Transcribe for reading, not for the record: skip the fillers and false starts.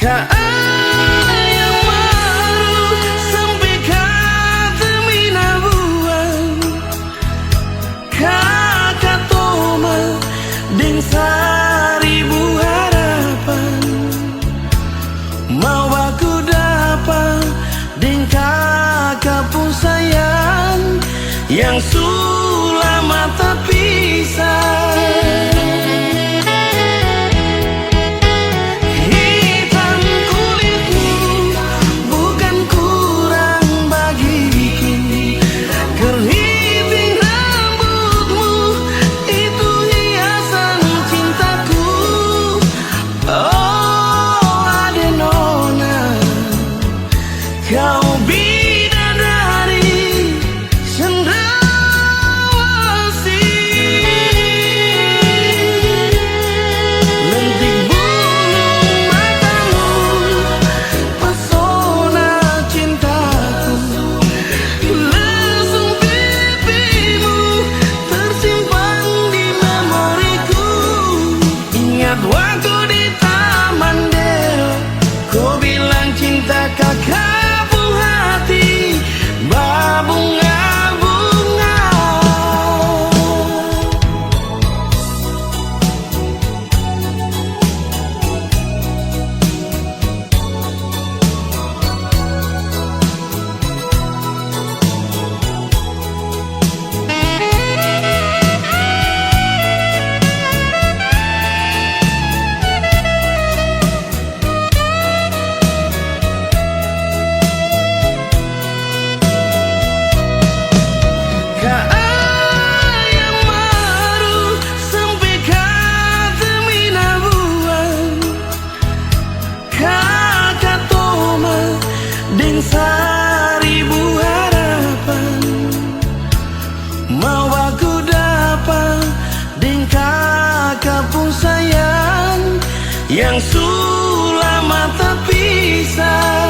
Kaayang maru sampai termina buang kakak toma deng seribu harapan mau aku dapat deng kakak pun sayang yang sulama tak pisah. Kau bidadari cendrawasih, lentik bulu matamu, pesona cintaku, lesung pipimu tersimpan di memoriku. Ingat waktu di Taman Deo, kau bilang cinta kakak deng seribu harapan mau aku dapat deng kakak pun sayang yang sulama tak pisah.